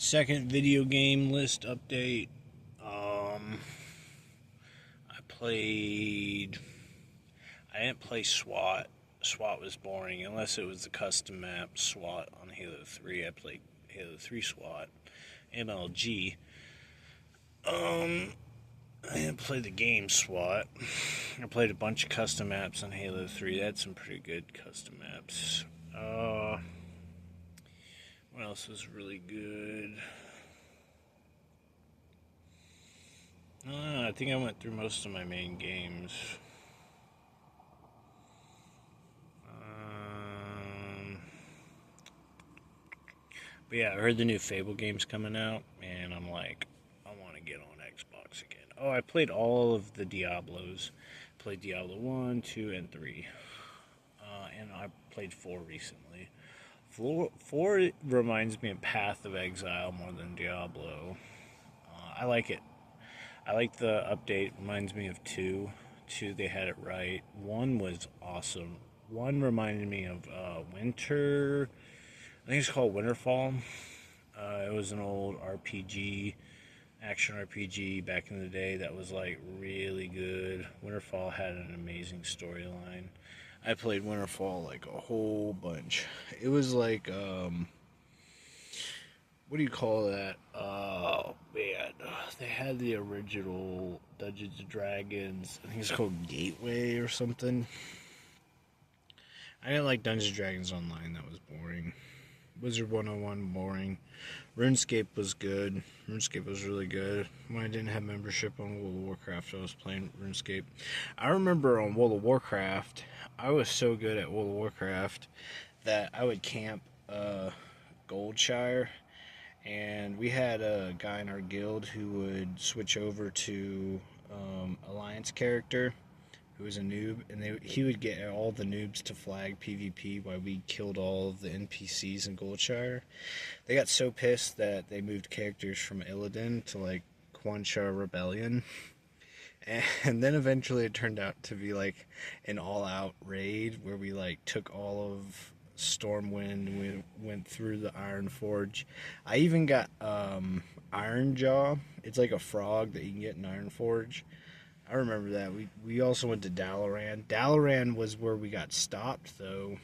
Second video game list update. I played. I didn't play SWAT. SWAT was boring unless it was the custom map SWAT on Halo 3. I played Halo 3 SWAT. MLG. I didn't play the game SWAT. I played a bunch of custom maps on Halo 3. They had some pretty good custom maps. What else was really good? I think I went through most of my main games. But yeah, I heard the new Fable game's coming out, and I'm like, I want to get on Xbox again. Oh, I played all of the Diablos. Played Diablo 1, 2, and 3. And I played 4 recently. 4 reminds me of Path of Exile more than Diablo. I like it. I like the update. Reminds me of 2. 2, they had it right. 1 was awesome. 1 reminded me of Winter. I think it's called Winterfall. It was an old RPG, action RPG back in the day that was like really good. Winterfall had an amazing storyline. I played Winterfall like a whole bunch. It was like, what do you call that? Oh man, they had the original Dungeons and Dragons. I think it's called Gateway or something. I didn't like Dungeons and Dragons Online. That was boring. Wizard 101 boring. RuneScape was good. RuneScape was really good. When I didn't have membership on World of Warcraft, I was playing RuneScape. I remember on World of Warcraft, I was so good at World of Warcraft that I would camp Goldshire, and we had a guy in our guild who would switch over to Alliance character, who was a noob, and he would get all the noobs to flag PvP while we killed all of the NPCs in Goldshire. They got so pissed that they moved characters from Illidan to like Quancha Rebellion. And then eventually it turned out to be like an all-out raid where we like took all of Stormwind and we went through the Iron Forge. I even got Iron Jaw. It's like a frog that you can get in Iron Forge. I remember that. We also went to Dalaran. Dalaran was where we got stopped, though.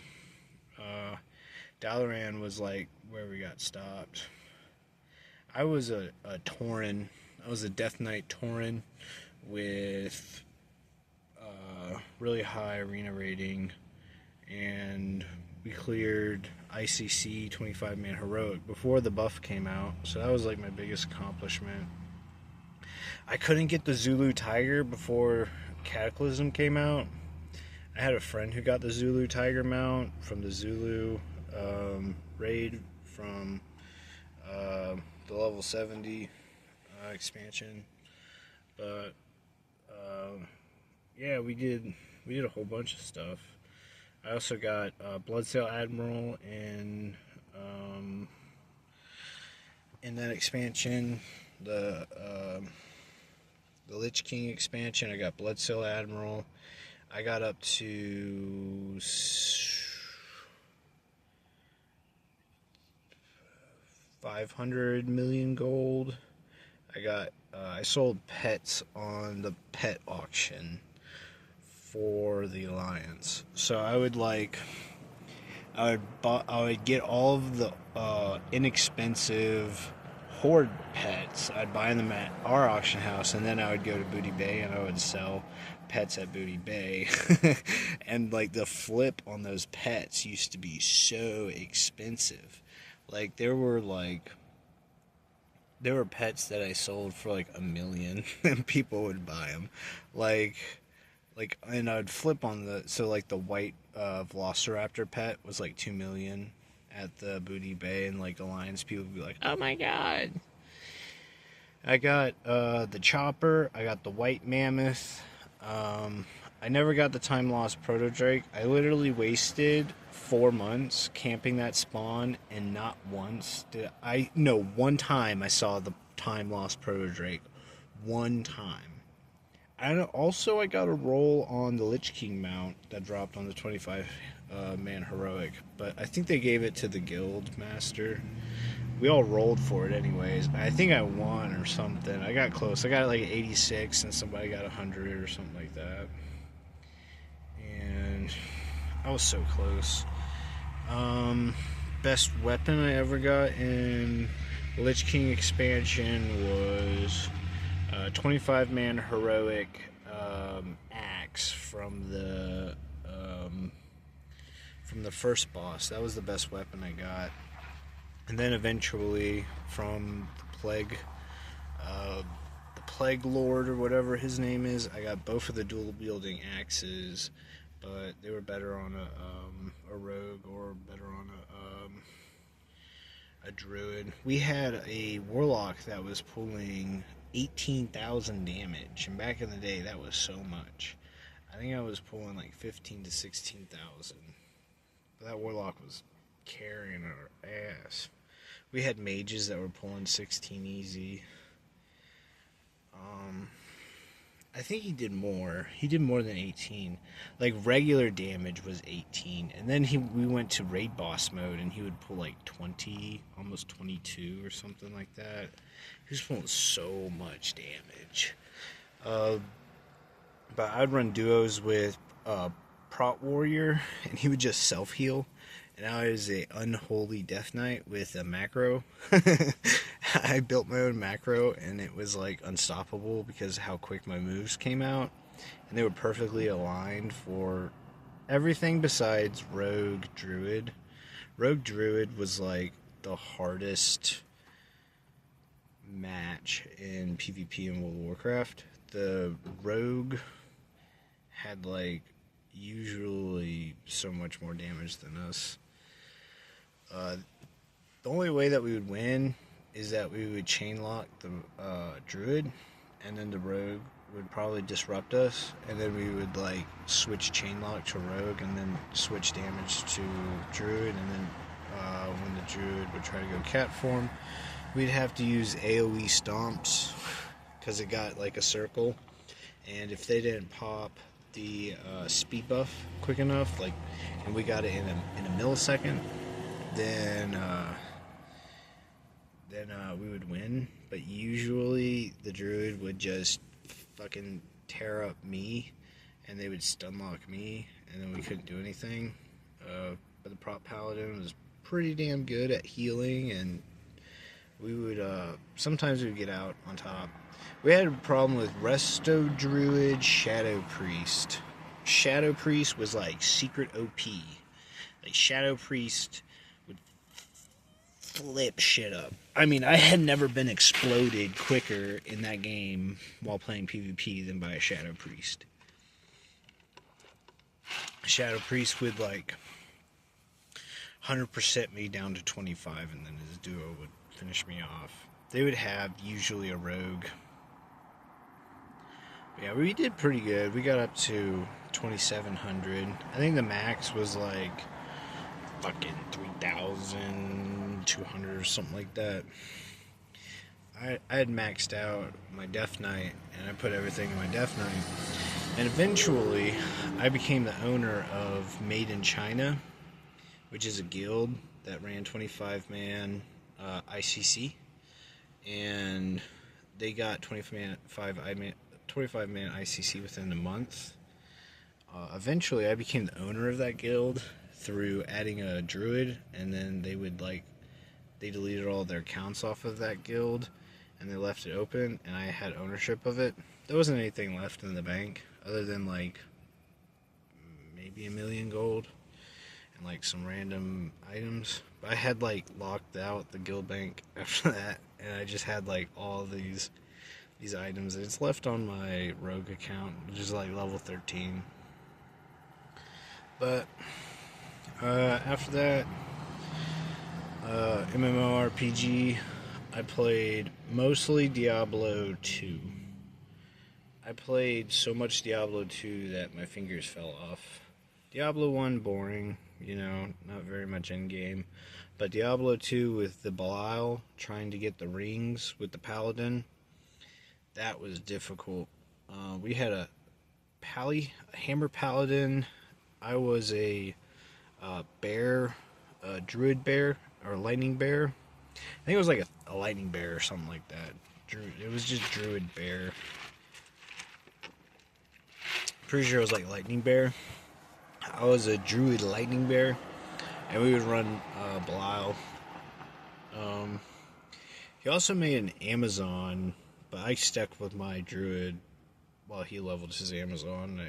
Dalaran was like where we got stopped. I was a Tauren. I was a Death Knight Tauren with really high arena rating, and we cleared ICC 25-man heroic before the buff came out. So that was like my biggest accomplishment. I couldn't get the Zulu Tiger before Cataclysm came out. I had a friend who got the Zulu Tiger mount from the Zulu raid from the level 70 expansion. But yeah, we did a whole bunch of stuff. I also got Bloodsail Admiral in that expansion. The Lich King expansion, I got Bloodsail Admiral. I got up to 500 million gold. I sold pets on the pet auction for the Alliance. So I would get all of the inexpensive horde pets. I'd buy them at our auction house, and then I would go to Booty Bay and I would sell pets at Booty Bay. And like the flip on those pets used to be so expensive. Like there were pets that I sold for like $1 million and people would buy them. And I'd flip on the white Velociraptor pet was like $2 million at the Booty Bay, and like Alliance people would be like, oh my god. I got the Chopper, I got the White Mammoth. I never got the Time Lost Proto Drake. I literally wasted 4 months camping that spawn, and not once one time I saw the Time Lost Proto Drake. One time. And also I got a roll on the Lich King mount that dropped on the 25 man heroic, but I think they gave it to the guild master. we all rolled for it anyways. I think I won or something. I got close. I got like 86 and somebody got 100 or something like that. And I was so close. Best weapon I ever got in Lich King expansion was a 25-man heroic axe from the first boss. That was the best weapon I got. And then eventually from the Plague Lord or whatever his name is, I got both of the dual wielding axes, but they were better on a rogue or better on a druid. We had a warlock that was pulling 18,000 damage, and back in the day that was so much. I think I was pulling like 15 to 16,000. But that warlock was carrying our ass. We had mages that were pulling 16 easy. I think he did more. He did more than 18. Like regular damage was 18, and then we went to raid boss mode, and he would pull like 20, almost 22 or something like that. He was pulling so much damage. But I'd run duos with Prot Warrior, and he would just self heal. And I was a unholy Death Knight with a macro. I built my own macro, and it was like unstoppable because of how quick my moves came out. And they were perfectly aligned for everything besides Rogue Druid. Rogue Druid was like the hardest match in PvP in World of Warcraft. The Rogue had like usually so much more damage than us. The only way that we would win is that we would chain lock the druid, and then the rogue would probably disrupt us, and then we would like switch chain lock to rogue, and then switch damage to druid, and then when the druid would try to go cat form, we'd have to use AoE stomps because it got like a circle, and if they didn't pop the speed buff quick enough, like, and we got it in a millisecond, then we would win. But usually the druid would just fucking tear up me, and they would stun lock me, and then we couldn't do anything. But the prop paladin was pretty damn good at healing, and we would sometimes we would get out on top. We had a problem with Resto Druid, Shadow Priest. Shadow Priest was like secret OP. Like Shadow Priest would flip shit up. I mean, I had never been exploded quicker in that game while playing PvP than by a Shadow Priest. Shadow Priest would like 100% me down to 25, and then his duo would finish me off. They would have usually a rogue. Yeah, we did pretty good. We got up to 2,700. I think the max was like fucking 3,200 or something like that. I had maxed out my Death Knight, and I put everything in my Death Knight. And eventually, I became the owner of Made in China, which is a guild that ran 25-man ICC. And they got 25-man ICC within a month. Eventually, I became the owner of that guild through adding a druid, and then they deleted all their accounts off of that guild, and they left it open, and I had ownership of it. There wasn't anything left in the bank other than like maybe 1 million gold and like some random items. But I had like locked out the guild bank after that, and I just had like all these items, and it's left on my rogue account, which is like level 13. But after that, MMORPG, I played mostly Diablo 2. I played so much Diablo 2 that my fingers fell off. Diablo 1, boring, not very much endgame. But Diablo 2 with the Belial trying to get the rings with the Paladin, that was difficult. We had a Hammer Paladin. I was a bear, a druid bear, or lightning bear. I think it was like a lightning bear or something like that. It was just druid bear. Pretty sure it was like lightning bear. I was a druid lightning bear, and we would run Belial. He also made an Amazon, but I stuck with my druid while he leveled his Amazon.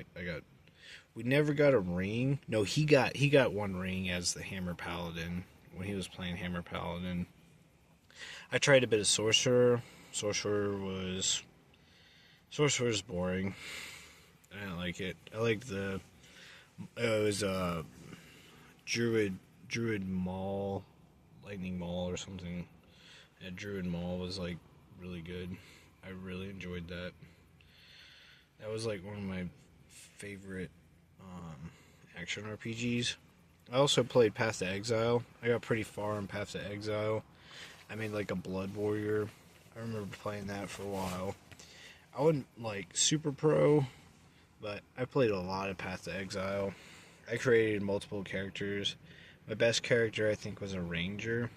We never got a ring. No, he got one ring as the Hammer Paladin when he was playing Hammer Paladin. I tried a bit of Sorcerer. Sorcerer was boring. I didn't like it. I liked it was Druid Maul, Lightning Maul or something. Yeah, Druid Maul was like really good. I really enjoyed that. That was like one of my favorite action RPGs. I also played Path to Exile. I got pretty far in Path to Exile. I made like a Blood Warrior. I remember playing that for a while. I wasn't like super pro, but I played a lot of Path to Exile. I created multiple characters. My best character I think was a ranger.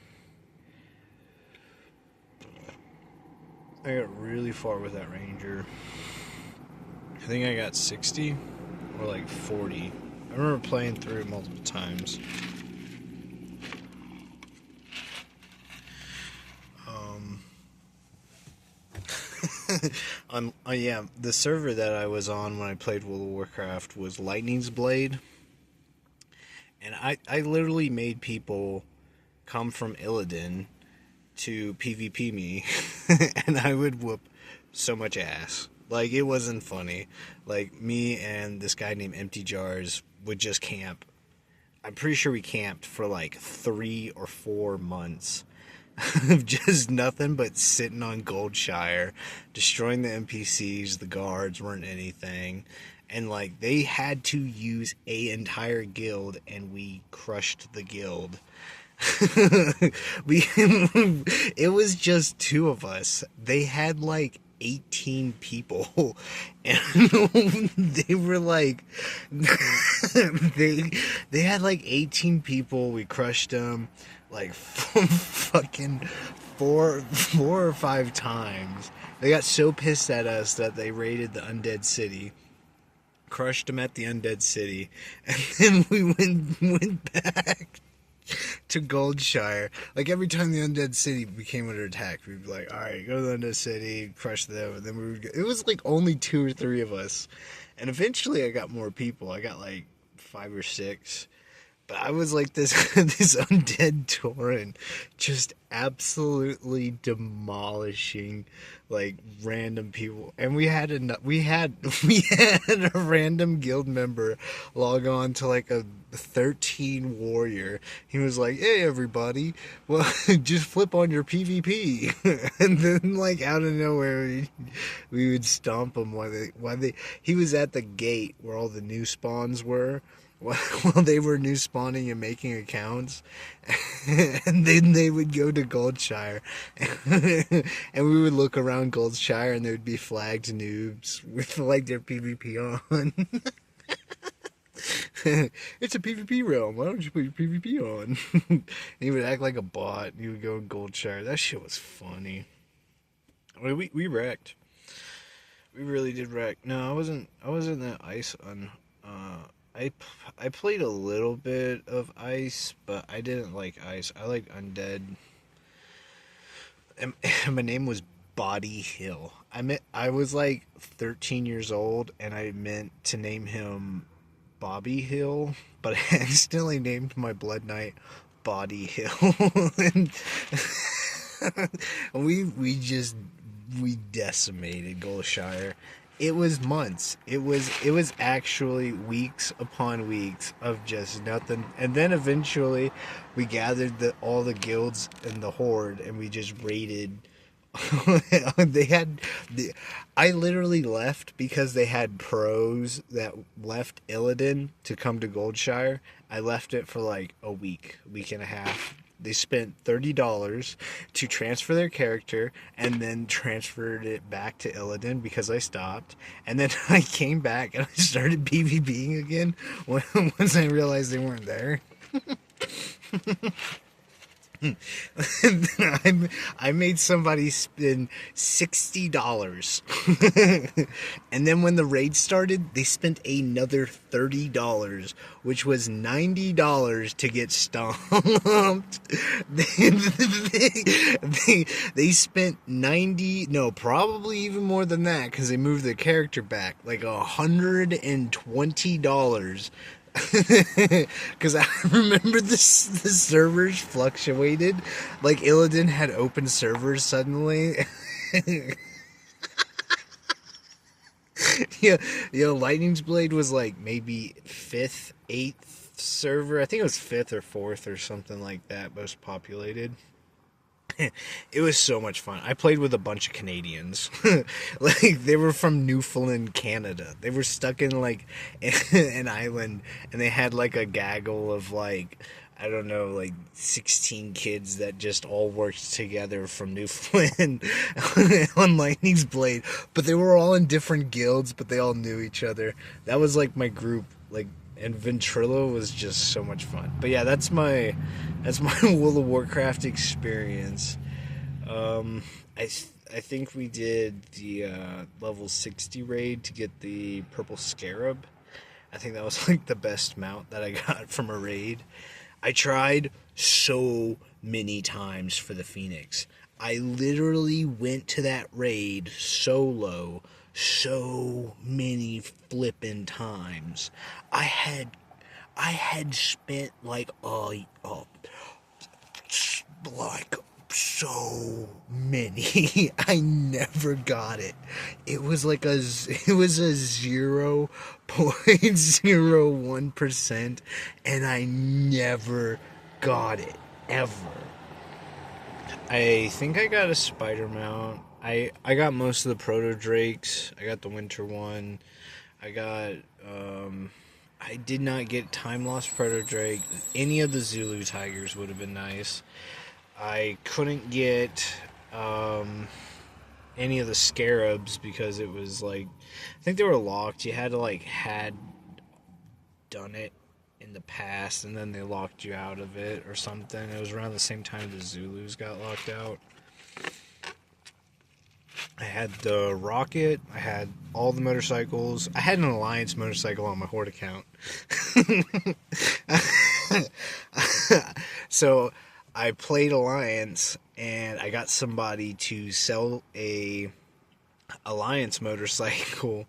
I got really far with that ranger. I think I got 60 or like 40. I remember playing through it multiple times. Yeah, the server that I was on when I played World of Warcraft was Lightning's Blade. And I literally made people come from Illidan to PvP me. And I would whoop so much ass. Like, it wasn't funny. Like, me and this guy named Empty Jars would just camp. I'm pretty sure we camped for like 3 or 4 months. Of just nothing but sitting on Goldshire, destroying the NPCs, the guards weren't anything. And like, they had to use an entire guild, and we crushed the guild. It was just 2 of us. They had like 18 people, and they were like they had like 18 people. We crushed them like fucking four or 5 times. They got so pissed at us that they raided the Undead City, crushed them at the Undead City, and then we went back to Goldshire. Like, every time the Undead City became under attack, we'd be like, alright, go to the Undead City, crush them, and then we would go. It was like only 2 or 3 of us. And eventually I got more people. I got like 5 or 6. But I was like this this undead Tauren, just absolutely demolishing like random people. And we had a random guild member log on to like a 13 warrior. He was like, "Hey everybody, well, just flip on your PvP." And then like out of nowhere we would stomp him he was at the gate where all the new spawns were. While they were new spawning and making accounts, and then they would go to Goldshire, and we would look around Goldshire, and there would be flagged noobs with like their PvP on. It's a PvP realm. Why don't you put your PvP on? And he would act like a bot, and he would go in Goldshire. That shit was funny. I mean, we wrecked. We really did wreck. No, I wasn't that ice on. I played a little bit of Ice, but I didn't like Ice. I like Undead. And my name was Body Hill. I was like 13 years old, and I meant to name him Bobby Hill, but I accidentally named my Blood Knight Body Hill. And we decimated Goldshire. It was months. It was actually weeks upon weeks of just nothing. And then eventually we gathered all the guilds and the horde, and we just raided. I literally left because they had pros that left Illidan to come to Goldshire. I left it for like a week and a half. They spent $30 to transfer their character, and then transferred it back to Illidan because I stopped. And then I came back and I started PvPing again once I realized they weren't there. I made somebody spend $60. And then when the raid started, they spent another $30, which was $90 to get stomped. They spent 90, no, probably even more than that, because they moved the character back, like $120. Because I remember the servers fluctuated. Like, Illidan had open servers suddenly. Yeah, Lightning's Blade was like maybe 5th, 8th server. I think it was 5th or 4th or something like that, most populated. It was so much fun. I played with a bunch of Canadians. Like, they were from Newfoundland, Canada. They were stuck in, like, an island, and they had, like, a gaggle of, like, I don't know, like 16 kids that just all worked together from Newfoundland on Lightning's Blade. But they were all in different guilds, but they all knew each other. That was, like, my group, like, and Ventrilo was just so much fun. But yeah, that's my World of Warcraft experience. I think we did the level 60 raid to get the purple scarab. I think that was like the best mount that I got from a raid. I tried so many times for the Phoenix. I literally went to that raid solo so many flippin' times. I had spent like so many. I never got it. It was like a 0.01%, and I never got it ever. I think I got a spider mount. I got most of the proto drakes. I got the winter one. I got I did not get time lost proto drake. Any of the Zulu tigers would have been nice. I couldn't get any of the scarabs because it was like, I think they were locked. You had to like had done it in the past and then they locked you out of it or something. It was around the same time the Zulus got locked out. I had the rocket. I had all the motorcycles. I had an Alliance motorcycle on my Horde account. So I played Alliance, and I got somebody to sell a Alliance motorcycle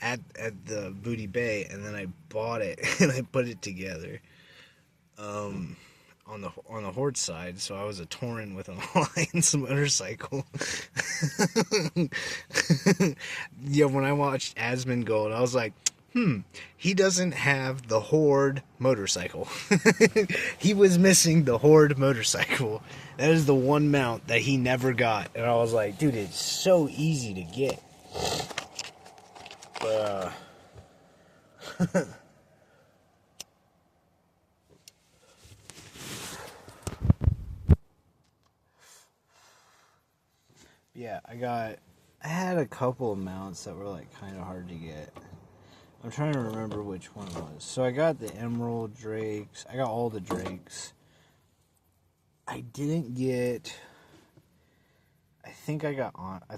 at the Booty Bay, and then I bought it and I put it together on the Horde side. So I was a Tauren with an Alliance motorcycle. Yeah, when I watched Asmongold, I was like, he doesn't have the Horde motorcycle. He was missing the Horde motorcycle. That is the one mount that he never got. And I was like, dude, it's so easy to get. But, yeah, I had a couple of mounts that were like kind of hard to get. I'm trying to remember which one it was. So I got the Emerald Drakes. I got all the Drakes. I didn't get... I think I got her. I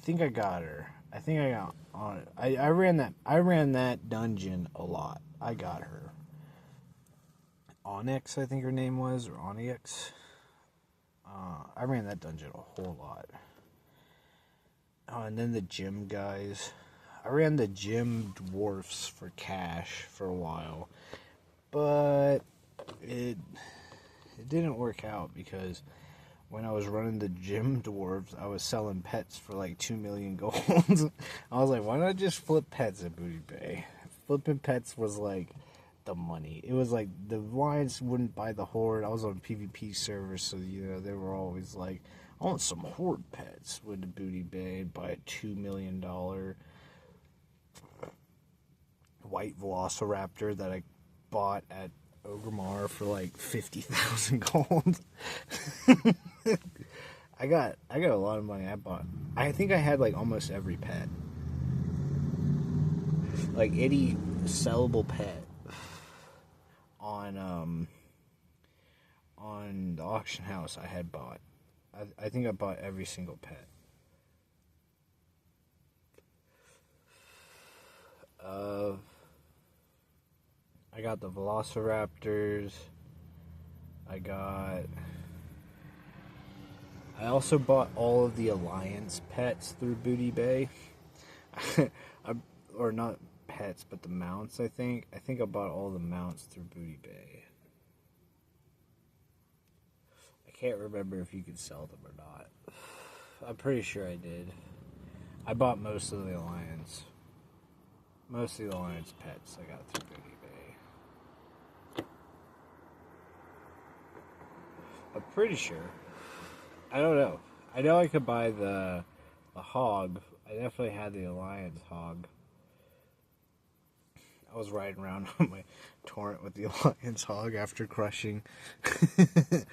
got on it. I ran that dungeon a lot. I got her. Onyx, I think her name was, or Onyx. I ran that dungeon a whole lot. Oh, and then the gym guys. I ran the gym dwarfs for cash for a while, but it didn't work out because when I was running the gym dwarves, I was selling pets for like 2 million gold. I was like, why not just flip pets at Booty Bay? Flipping pets was like the money. It was like the Lions wouldn't buy the Horde. I was on PvP servers, so they were always like, I want some Horde pets with the Booty Bay. I'd buy a $2 million white Velociraptor that I bought at Ogrimmar for like 50,000 gold. I got a lot of money. I think I had like almost every pet, like any sellable pet on on the auction house I had bought. I think I bought every single pet. I got the Velociraptors. I also bought all of the Alliance pets through Booty Bay. Or not pets, but the mounts, I think. I think I bought all the mounts through Booty Bay. I can't remember if you could sell them or not. I'm pretty sure I did. I bought most of the Alliance. Most of the Alliance pets I got through Booty Bay. I'm pretty sure. I don't know. I know I could buy the hog. I definitely had the Alliance hog. I was riding around on my torrent with the Alliance hog after crushing the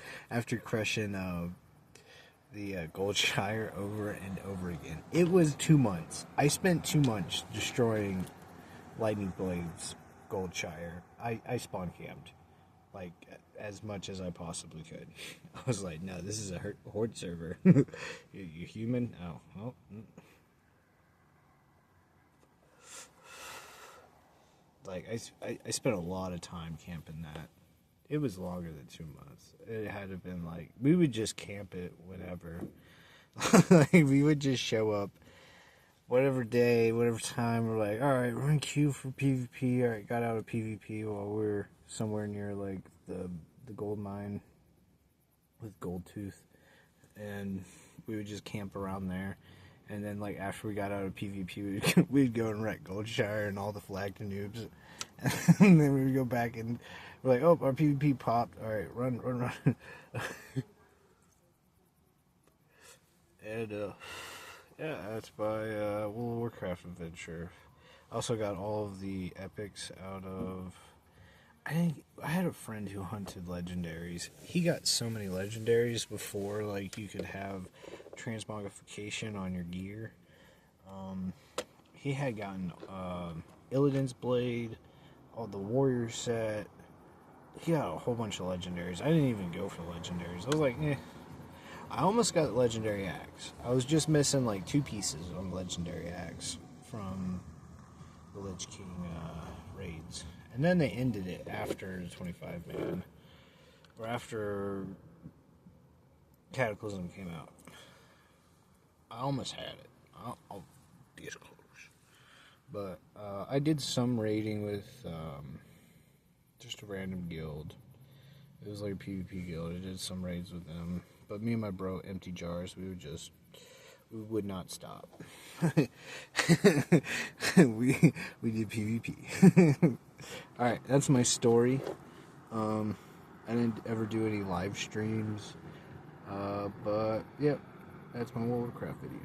Goldshire over and over again. It was 2 months. I spent 2 months destroying Lightning Blade's Goldshire. I spawn camped like as much as I possibly could. I was like, no, this is a horde server. You're human? Oh, well. Like, I spent a lot of time camping that. It was longer than 2 months. It had to have been like, we would just camp it whenever. Like, we would just show up whatever day, whatever time. We're like, alright, we're in queue for PvP. Alright, got out of PvP while we were somewhere near, like, the gold mine with Gold Tooth. And we would just camp around there. And then, like, after we got out of PvP, we'd go and wreck Goldshire and all the flagged noobs. And then we would go back and we're like, oh, our PvP popped. Alright, run. And, yeah, that's my World of Warcraft adventure. I also got all of the epics out of... I had a friend who hunted legendaries. He got so many legendaries before, like, you could have transmogrification on your gear. He had gotten Illidan's Blade, all the Warrior set. He got a whole bunch of legendaries. I didn't even go for legendaries. I was like, eh. I almost got legendary axe. I was just missing like 2 pieces on legendary axe from the Lich King raids. And then they ended it after the 25 man. Or after Cataclysm came out. I almost had it. I'll be as close. But I did some raiding with just a random guild. It was like a PvP guild. I did some raids with them. But me and my bro, Empty Jars, we would not stop. we did PvP. Alright, that's my story. I didn't ever do any live streams. But, yep, that's my World of Warcraft video.